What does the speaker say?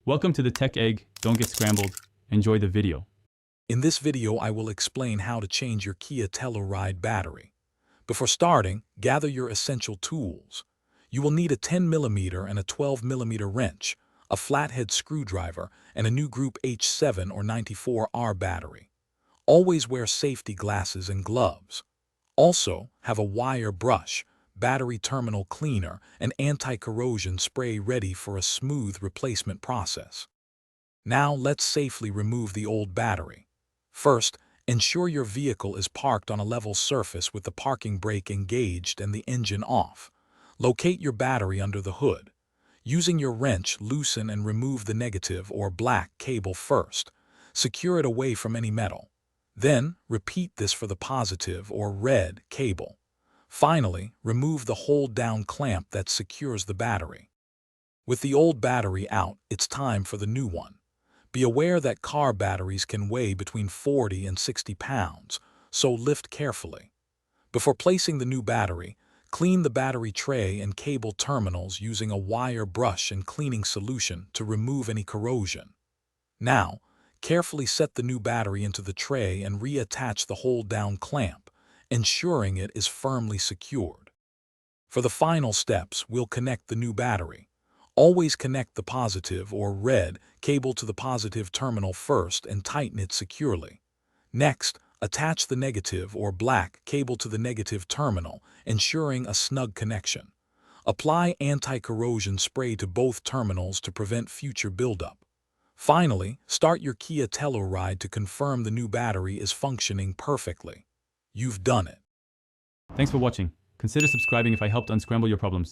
Welcome to the Tech Egg. Don't get scrambled. Enjoy the video. In this video, I will explain how to change your Kia Telluride battery. Before starting, gather your essential tools. You will need a 10mm and a 12mm wrench, a flathead screwdriver, and a new Group H7 or 94R battery. Always wear safety glasses and gloves. Also, have a wire brush, battery terminal cleaner, and anti-corrosion spray ready for a smooth replacement process. Now let's safely remove the old battery. First, ensure your vehicle is parked on a level surface with the parking brake engaged and the engine off. Locate your battery under the hood. Using your wrench, loosen and remove the negative or black cable first. Secure it away from any metal. Then, repeat this for the positive or red cable. Finally, remove the hold-down clamp that secures the battery. With the old battery out, it's time for the new one. Be aware that car batteries can weigh between 40 and 60 pounds, so lift carefully. Before placing the new battery, clean the battery tray and cable terminals using a wire brush and cleaning solution to remove any corrosion. Now, carefully set the new battery into the tray and reattach the hold-down clamp, ensuring it is firmly secured. For the final steps, we'll connect the new battery. Always connect the positive or red cable to the positive terminal first and tighten it securely. Next, attach the negative or black cable to the negative terminal, ensuring a snug connection. Apply anti-corrosion spray to both terminals to prevent future buildup. Finally, start your Kia Telluride to confirm the new battery is functioning perfectly. You've done it. Thanks for watching. Consider subscribing if I helped unscramble your problems.